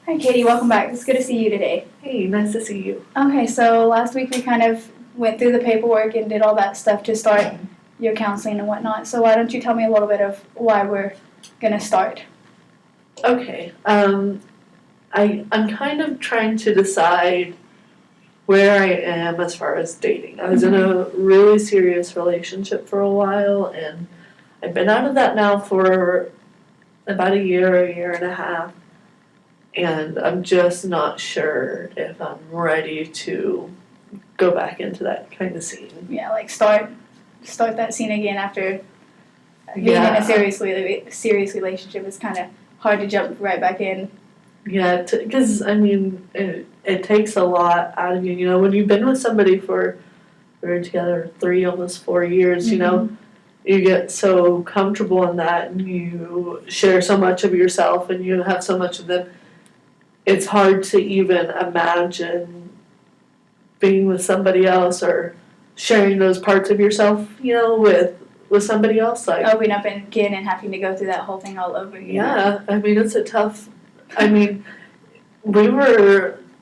Hi, Katie. Welcome back. It's good to see you today. Hey, nice to see you. Okay, so last week we kind of went through the paperwork and did all that stuff to start your counseling and whatnot. So why don't you tell me a little bit of why we're gonna start? Okay. I'm kind of trying to decide where I am as far as dating. I was in a really serious relationship for a while, and I've been out of that now for about a year and a half, and I'm just not sure if I'm ready to go back into that kind of scene. Yeah, like start that scene again after being in a serious relationship. It's kind of hard to jump right back in. Yeah, because it takes a lot out of you. You know, when you've been with somebody we're together 3, almost 4 years. You know, you get so comfortable in that, and you share so much of yourself, and you have so much of them. It's hard to even imagine being with somebody else or sharing those parts of yourself, you know, with somebody else. Like opening up again and having to go through that whole thing all over again. Yeah, it's a tough. The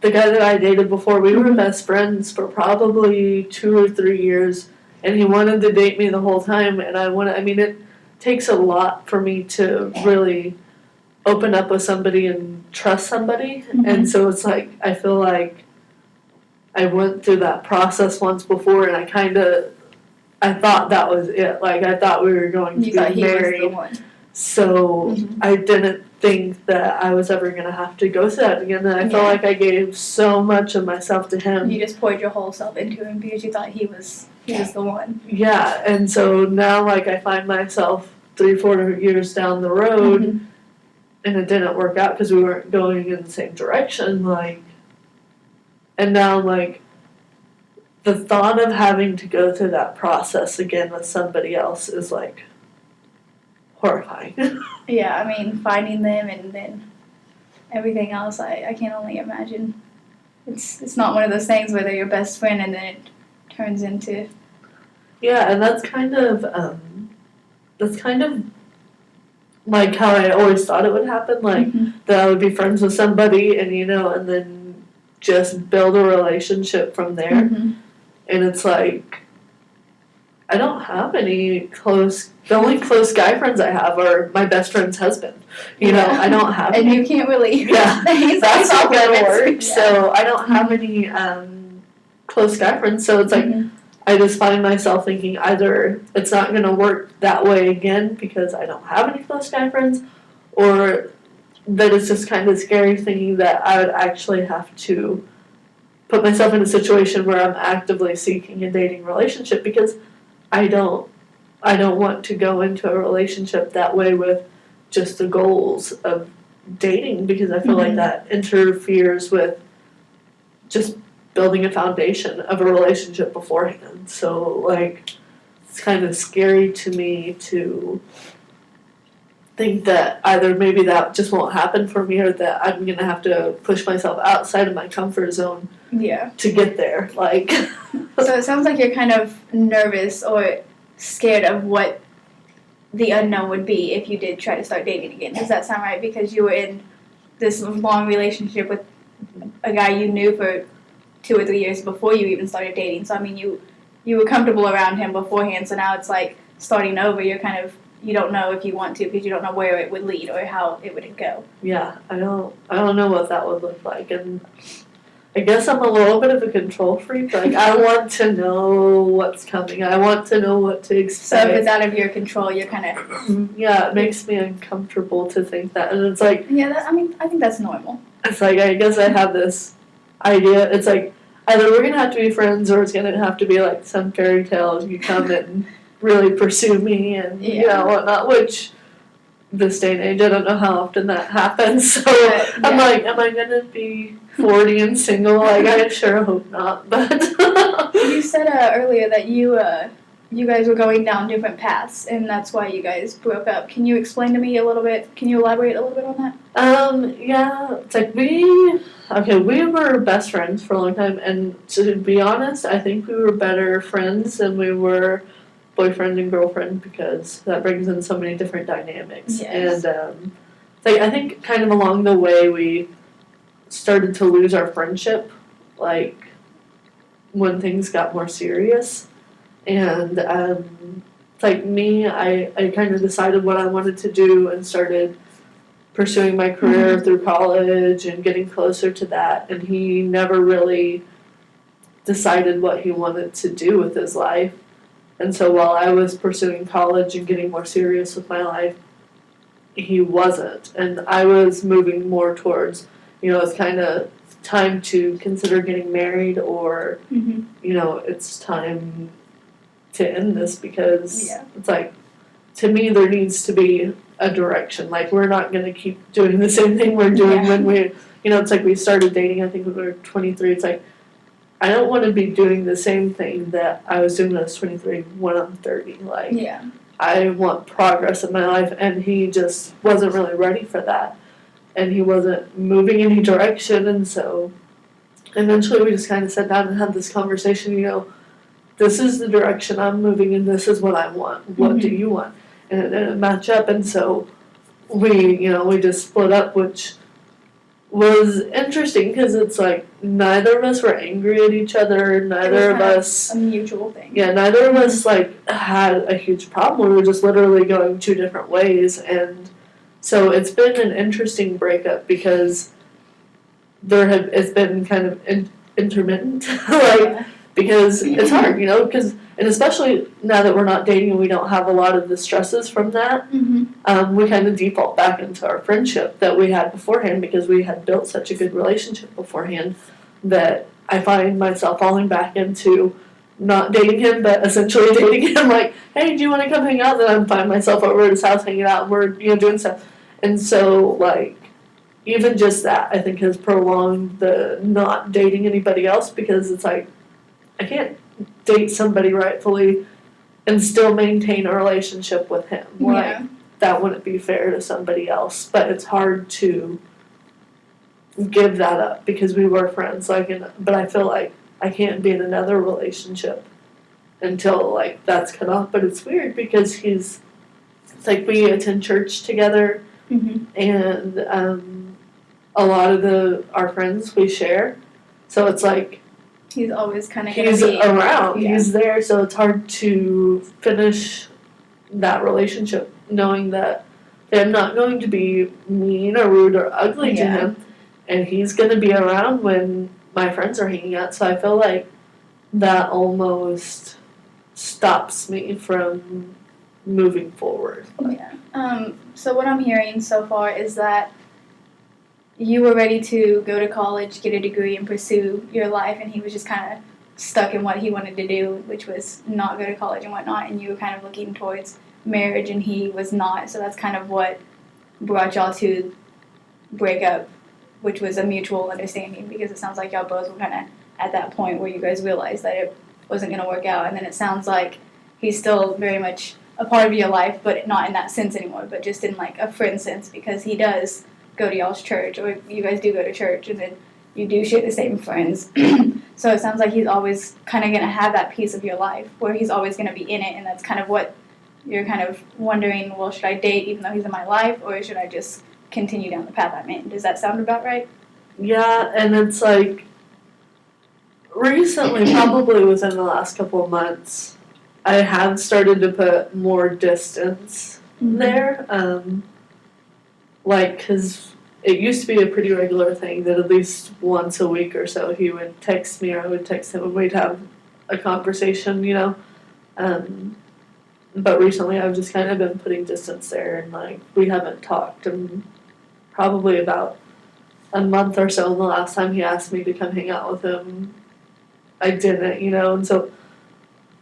guy that I dated before, we were best friends for probably 2 or 3 years, and he wanted to date me the whole time, and it takes a lot for me to really open up with somebody and trust somebody, and so it's like, I feel like I went through that process once before, and I thought that was it, like, I thought we were going to be married. You thought he was the one. So I didn't think that I was ever going to have to go through that again. And I felt like I gave so much of myself to him. You just poured your whole self into him because you thought he was the one. Yeah, and so now, like, I find myself 3-4 years down the road, and it didn't work out because we weren't going in the same direction. Like, and now, like, the thought of having to go through that process again with somebody else is like horrifying. Yeah, finding them and then everything else, I can only imagine. It's not one of those things where they're your best friend and then it turns into... Yeah, and that's kind of like how I always thought it would happen, like that I would be friends with somebody and, you know, and then just build a relationship from there. And it's like, I don't have any the only close guy friends I have are my best friend's husband. You know, I don't have and any. You can't really... Yeah, that's not going to work. Yeah. So I don't have any close guy friends. So it's like, I just find myself thinking either it's not going to work that way again because I don't have any close guy friends, or that it's just kind of scary thinking that I would actually have to put myself in a situation where I'm actively seeking a dating relationship, because I don't want to go into a relationship that way with just the goals of dating, because I feel like that interferes with just building a foundation of a relationship beforehand. So, like, it's kind of scary to me to think that either maybe that just won't happen for me, or that I'm going to have to push myself outside of my comfort zone to get there. Like, so it sounds like you're kind of nervous or scared of what the unknown would be if you did try to start dating again. Does that sound right? Because you were in this long relationship with a guy you knew for 2 or 3 years before you even started dating. So, you were comfortable around him beforehand, so now it's like starting over. You're kind of, you don't know if you want to because you don't know where it would lead or how it would go. Yeah, I don't know what that would look like, and I guess I'm a little bit of a control freak. Like, I want to know what's coming. I want to know what to expect. So if it's out of your control, you're kind of... Yeah, it makes me uncomfortable to think that, and it's like... Yeah, I think that's normal. It's like, I guess I have this idea. It's like, either we're going to have to be friends, or it's going to have to be like some fairy tale. You come and really pursue me and, you know, whatnot, which this day and age, I don't know how often that happens. So I'm like, am I going to be 40 and single? Like, I sure hope not. But you said earlier that you guys were going down different paths, and that's why you guys broke up. Can you explain to me a little bit? Can you elaborate a little bit on that? Yeah, it's like we were best friends for a long time, and to be honest, I think we were better friends than we were boyfriend and girlfriend, because that brings in so many different dynamics. Yes. And like, I think kind of along the way we started to lose our friendship, like, when things got more serious. And, like me, I kind of decided what I wanted to do and started pursuing my career through college and getting closer to that. And he never really decided what he wanted to do with his life. And so while I was pursuing college and getting more serious with my life, he wasn't. And I was moving more towards, it's kind of time to consider getting married, or, it's time to end this, because it's like, to me, there needs to be a direction. Like, we're not going to keep doing the same thing we're doing when we, it's like we started dating, I think when we were 23. It's like, I don't want to be doing the same thing that I was doing when I was 23 when I'm 30. Like, I want progress in my life, and he just wasn't really ready for that. And he wasn't moving any direction, and so eventually we just kind of sat down and had this conversation, this is the direction I'm moving in, this is what I want. What do you want? And it didn't match up, and so we just split up, which was interesting because it's like neither of us were angry at each other, neither of us a mutual thing. Yeah, neither of us like had a huge problem. We were just literally going two different ways, and so it's been an interesting breakup because it's been kind of intermittent, because it's hard, and especially now that we're not dating and we don't have a lot of the stresses from that, we kind of default back into our friendship that we had beforehand, because we had built such a good relationship beforehand that I find myself falling back into not dating him, but essentially dating him. Like, hey, do you want to come hang out? Then I find myself over at his house hanging out, and we're doing stuff. And so, like, even just that, I think, has prolonged the not dating anybody else, because it's like, I can't date somebody rightfully and still maintain a relationship with him. Like, that wouldn't be fair to somebody else. But it's hard to give that up because we were friends. But I feel like I can't be in another relationship until, like, that's cut off. But it's weird because it's like we attend church together, and a lot of our friends we share. So it's like, he's always kind of he's around, he's there, so it's hard to finish that relationship knowing that I'm not going to be mean or rude or ugly to him, and he's going to be around when my friends are hanging out. So I feel like that almost stops me from moving forward. So what I'm hearing so far is that you were ready to go to college, get a degree, and pursue your life, and he was just kind of stuck in what he wanted to do, which was not go to college and whatnot, and you were kind of looking towards marriage, and he was not. So that's kind of what brought y'all to break up, which was a mutual understanding, because it sounds like y'all both were kind of at that point where you guys realized that it wasn't going to work out. And then it sounds like he's still very much a part of your life, but not in that sense anymore, but just in like a friend sense, because he does go to y'all's church, or you guys do go to church, and then you do share the same friends. So it sounds like he's always kind of going to have that piece of your life where he's always going to be in it, and that's kind of what you're kind of wondering, well, should I date even though he's in my life, or should I just continue down the path I'm in? Does that sound about right? Yeah, and it's like, recently, probably within the last couple of months, I have started to put more distance there. Because it used to be a pretty regular thing that at least once a week or so he would text me or I would text him and we'd have a conversation, But recently I've just kind of been putting distance there, and like we haven't talked in probably about a month or so. And the last time he asked me to come hang out with him, I didn't, and so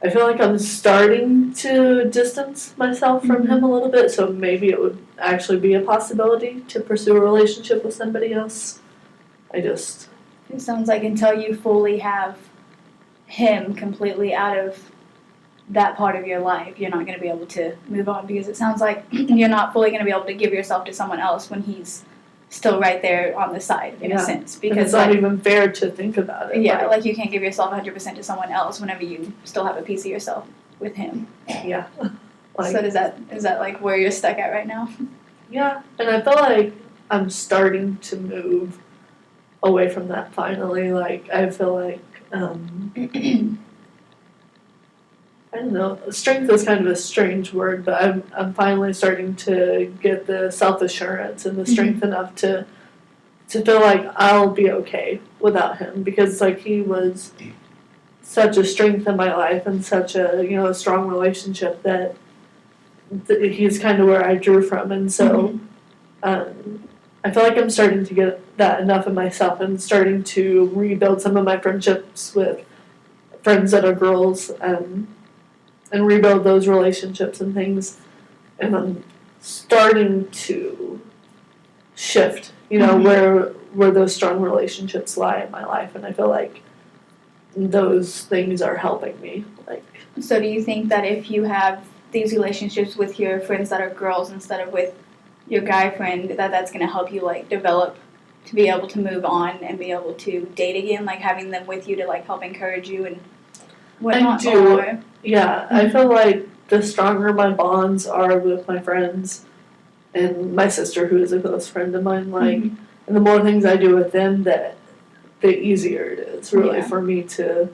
I feel like I'm starting to distance myself from him a little bit, so maybe it would actually be a possibility to pursue a relationship with somebody else. It sounds like until you fully have him completely out of that part of your life, you're not going to be able to move on, because it sounds like you're not fully going to be able to give yourself to someone else when he's still right there on the side, in a sense. Because it's not even fair to think about it. Yeah, like you can't give yourself 100% to someone else whenever you still have a piece of yourself with him. Yeah. So is that like where you're stuck at right now? Yeah, and I feel like I'm starting to move away from that finally. Like, I feel like, I don't know, strength is kind of a strange word, but I'm finally starting to get the self-assurance and the strength enough to feel like I'll be okay without him, because like he was such a strength in my life and such a, you know, a strong relationship that he's kind of where I drew from. And so I feel like I'm starting to get that enough in myself and starting to rebuild some of my friendships with friends that are girls, and rebuild those relationships and things. And I'm starting to shift, you know, where those strong relationships lie in my life. And I feel like those things are helping me. Like, so do you think that if you have these relationships with your friends that are girls instead of with your guy friend, that's going to help you like develop to be able to move on and be able to date again, like having them with you to like help encourage you and whatnot? I do. Yeah, I feel like the stronger my bonds are with my friends and my sister, who is a close friend of mine, like, and the more things I do with them, that the easier it is really for me to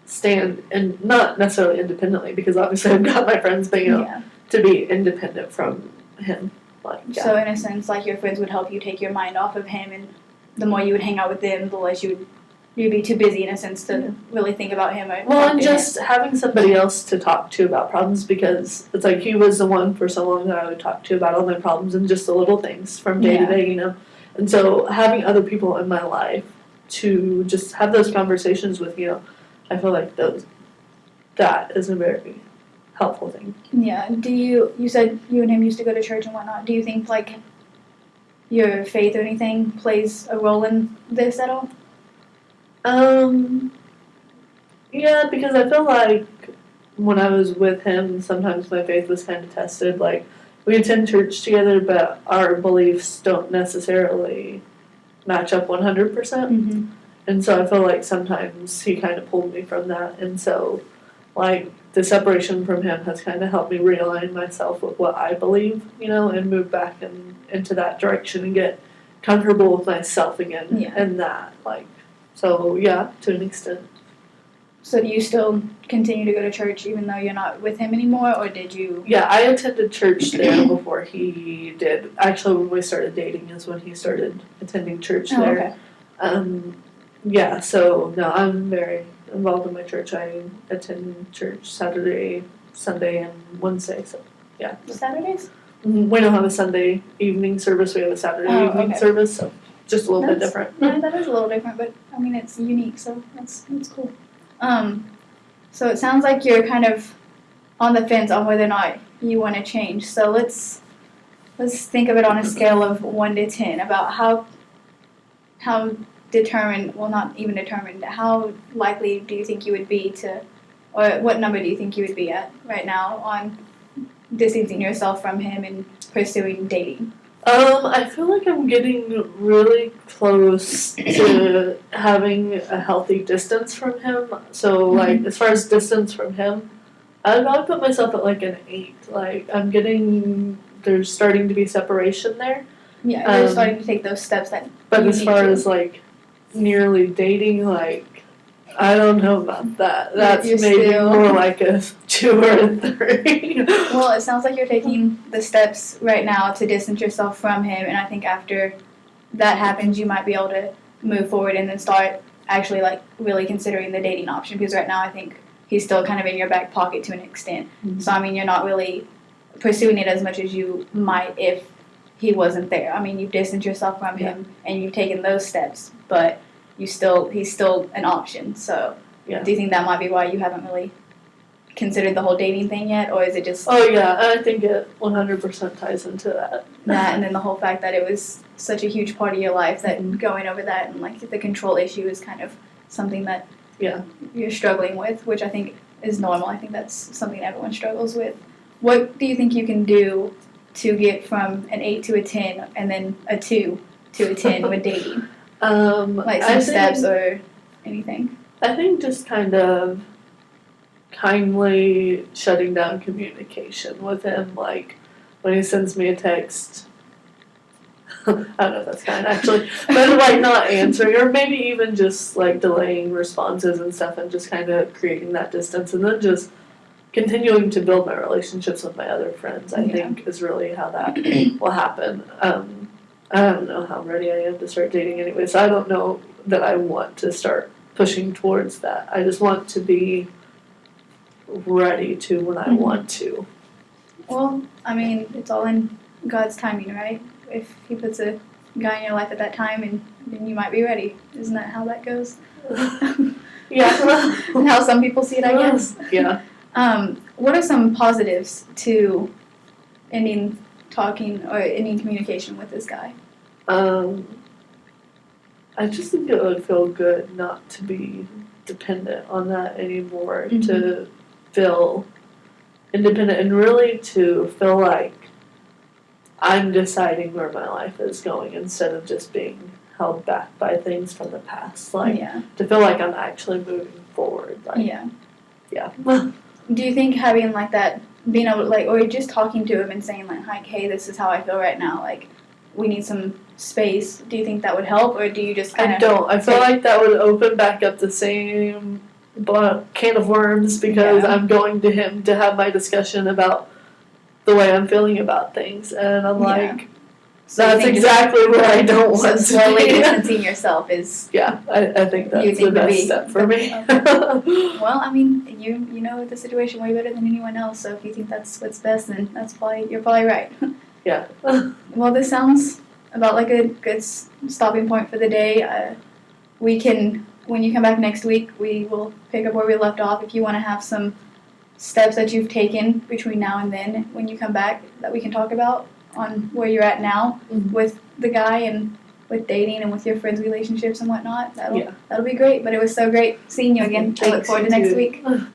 stand, and not necessarily independently, because obviously I've got my friends, but you know, to be independent from him. Like, so in a sense, like your friends would help you take your mind off of him, and the more you would hang out with them, the less you'd be too busy in a sense to really think about him. Well, and just having somebody else to talk to about problems, because it's like he was the one for so long that I would talk to about all my problems and just the little things from day to day, you know. And so having other people in my life to just have those conversations with, you know, I feel like that is a very helpful thing. Yeah. You said you and him used to go to church and whatnot. Do you think like your faith or anything plays a role in this at all? Yeah, because I feel like when I was with him, sometimes my faith was kind of tested. Like, we attend church together, but our beliefs don't necessarily match up 100%. And so I feel like sometimes he kind of pulled me from that. And so, like, the separation from him has kind of helped me realign myself with what I believe, you know, and move back into that direction and get comfortable with myself again. And that, like, so yeah, to an extent. So do you still continue to go to church even though you're not with him anymore, or did you? Yeah, I attended church there before he did. Actually, when we started dating is when he started attending church there. Okay. Yeah, so no, I'm very involved in my church. I attend church Saturday, Sunday, and Wednesday, so yeah. Saturdays? We don't have a Sunday evening service, we have a Saturday evening service, so just a little bit different. Yeah, that is a little different, but I mean it's unique, so that's cool. So it sounds like you're kind of on the fence on whether or not you want to change. So let's think of it on a scale of 1 to 10 about how determined, well not even determined, how likely do you think you would be to, or what number do you think you would be at right now on distancing yourself from him and pursuing dating? I feel like I'm getting really close to having a healthy distance from him. So, like, as far as distance from him, I'd probably put myself at, like, an 8. Like, there's starting to be separation there. Yeah, you're starting to take those steps that But as far as, like, nearly dating, like, I don't know about that. That's maybe more like a 2 or a 3. Well, it sounds like you're taking the steps right now to distance yourself from him, and I think after that happens, you might be able to move forward and then start actually, like, really considering the dating option, because right now I think he's still kind of in your back pocket to an extent. So, I mean, you're not really pursuing it as much as you might if he wasn't there. I mean, you've distanced yourself from him, and you've taken those steps, but he's still an option. So do you think that might be why you haven't really considered the whole dating thing yet, or is it just? Oh yeah, I think it 100% ties into that. That, and then the whole fact that it was such a huge part of your life that going over that, and like the control issue is kind of something that you're struggling with, which I think is normal. I think that's something everyone struggles with. What do you think you can do to get from an 8 to a 10 and then a 2 to a 10 with dating? Like some steps or anything? I think just kind of kindly shutting down communication with him. Like, when he sends me a text, I don't know if that's kind actually, but like not answering or maybe even just like delaying responses and stuff and just kind of creating that distance and then just continuing to build my relationships with my other friends, I think is really how that will happen. I don't know how ready I am to start dating anyway, so I don't know that I want to start pushing towards that. I just want to be ready to when I want to. Well, I mean, it's all in God's timing, right? If He puts a guy in your life at that time, and then you might be ready. Isn't that how that goes? Yeah. And how some people see it, I guess. Yeah. What are some positives to ending talking or ending communication with this guy? I just think it would feel good not to be dependent on that anymore, to feel independent and really to feel like I'm deciding where my life is going instead of just being held back by things from the past. Like, to feel like I'm actually moving forward. Like, yeah. Do you think having like that, being able to like, or just talking to him and saying like, hey, this is how I feel right now, like, we need some space, do you think that would help, or do you just kind of... I don't. I feel like that would open back up the same can of worms because I'm going to him to have my discussion about the way I'm feeling about things, and I'm like, so that's exactly where I don't want to be. Slowly distancing yourself is... Yeah, I think that's the best step for me. Well, I mean, you know the situation way better than anyone else, so if you think that's what's best, then you're probably right. Yeah. Well, this sounds about like a good stopping point for the day. We can, when you come back next week, we will pick up where we left off. If you want to have some steps that you've taken between now and then when you come back that we can talk about on where you're at now with the guy and with dating and with your friends' relationships and whatnot, that'll be great. But it was so great seeing you again. I look forward to next week.